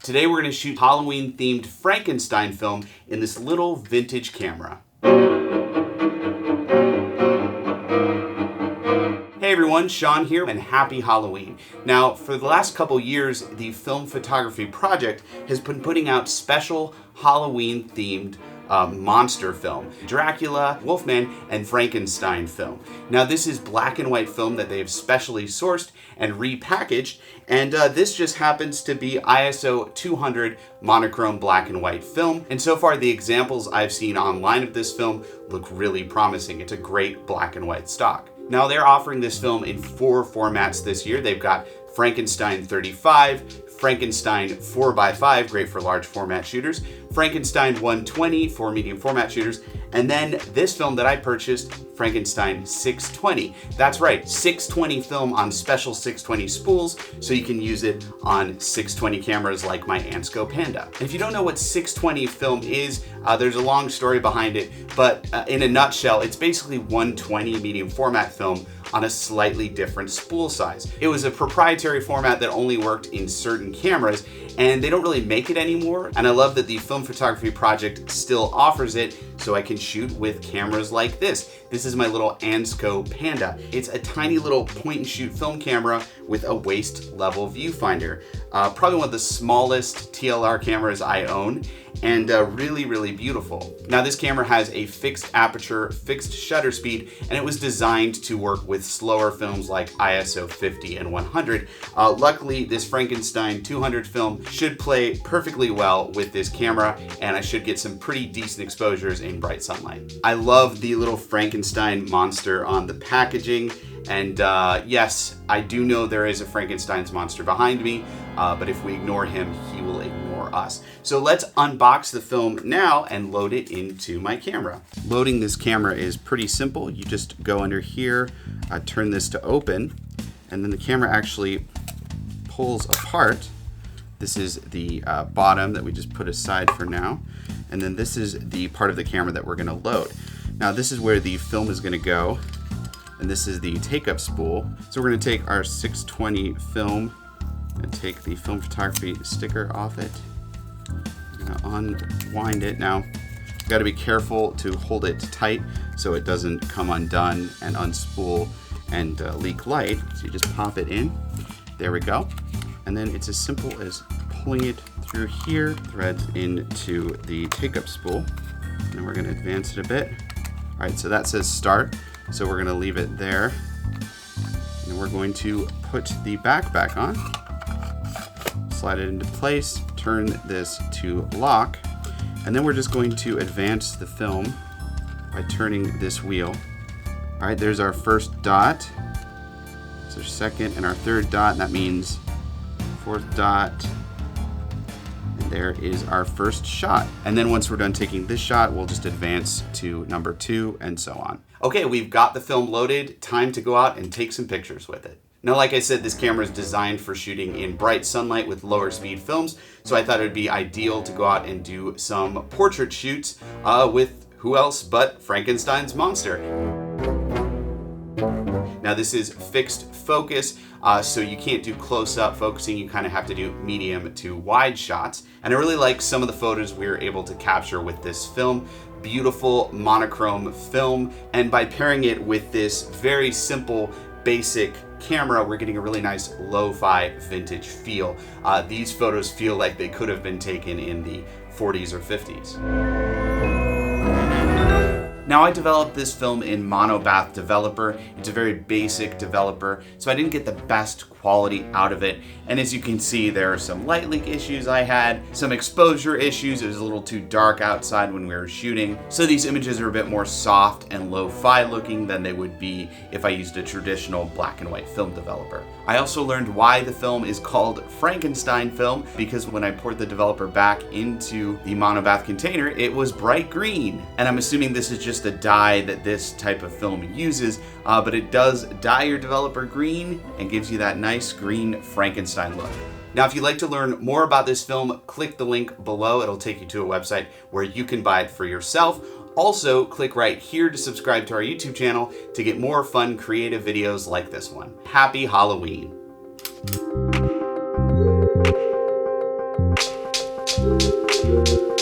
Today we're going to shoot Halloween-themed Frankenstein film in this little vintage camera. Hey everyone, Sean here, and happy Halloween. Now, for the last couple years, the Film Photography Project has been putting out special Halloween-themed monster film, Dracula, Wolfman, and Frankenstein film. Now this is black and white film that they have specially sourced and repackaged, and this just happens to be ISO 200 monochrome black and white film. And so far the examples I've seen online of this film look really promising. It's a great black and white stock. Now they're offering this film in 4 formats this year. They've got Frankenstein 35, Frankenstein 4x5, great for large format shooters, Frankenstein 120 for medium format shooters, and then this film that I purchased, Frankenstein 620. That's right, 620 film on special 620 spools, so you can use it on 620 cameras like my Ansco Panda. And if you don't know what 620 film is, there's a long story behind it, but in a nutshell, it's basically 120 medium format film on a slightly different spool size. It was a proprietary format that only worked in certain cameras, and they don't really make it anymore. And I love that the Film Photography Project still offers it, so I can shoot with cameras like this. This is my little Ansco Panda. It's a tiny little point and shoot film camera with a waist level viewfinder. Probably one of the smallest TLR cameras I own, and really, really beautiful. Now this camera has a fixed aperture, fixed shutter speed, and it was designed to work with slower films like ISO 50 and 100. Luckily, this Frankenstein 200 film should play perfectly well with this camera, and I should get some pretty decent exposures in bright sunlight. I love the little Frankenstein monster on the packaging, and yes, I do know there is a Frankenstein's monster behind me, but if we ignore him, he will ignore us. So let's unbox the film now and load it into my camera. Loading this camera is pretty simple. You just go under here, turn this to open, and then the camera actually pulls apart. This is the bottom that we just put aside for now, and then this is the part of the camera that we're gonna load. Now this is where the film is gonna go, and this is the take-up spool. So we're gonna take our 620 film and take the film photography sticker off it. I'm gonna unwind it. Now, you gotta be careful to hold it tight so it doesn't come undone and unspool and leak light. So you just pop it in. There we go. And then it's as simple as pulling it through here, threads into the take-up spool. And then we're gonna advance it a bit. All right, so that says start. So we're gonna leave it there. And we're going to put the back on, slide it into place, turn this to lock, and then we're just going to advance the film by turning this wheel. All right, there's our first dot. There's our second and our third dot, and that means fourth dot. And there is our first shot. And then once we're done taking this shot, we'll just advance to number 2 and so on. Okay, we've got the film loaded. Time to go out and take some pictures with it. Now, like I said, this camera is designed for shooting in bright sunlight with lower speed films, so I thought it would be ideal to go out and do some portrait shoots with who else but Frankenstein's monster. Now this is fixed focus, so you can't do close-up focusing, you kind of have to do medium to wide shots. And I really like some of the photos we were able to capture with this film. Beautiful monochrome film, and by pairing it with this very simple, basic camera, we're getting a really nice lo-fi vintage feel. These photos feel like they could have been taken in the 40s or 50s. Now I developed this film in Monobath Developer. It's a very basic developer, so I didn't get the best quality out of it. And as you can see, there are some light leak issues I had, some exposure issues. It was a little too dark outside when we were shooting. So these images are a bit more soft and lo-fi looking than they would be if I used a traditional black and white film developer. I also learned why the film is called Frankenstein film, because when I poured the developer back into the Monobath container, it was bright green. And I'm assuming this is just a dye that this type of film uses, but it does dye your developer green and gives you that nice green Frankenstein look. Now, if you'd like to learn more about this film, click the link below. It'll take you to a website where you can buy it for yourself. Also, click right here to subscribe to our YouTube channel to get more fun, creative videos like this one. Happy Halloween! Bye.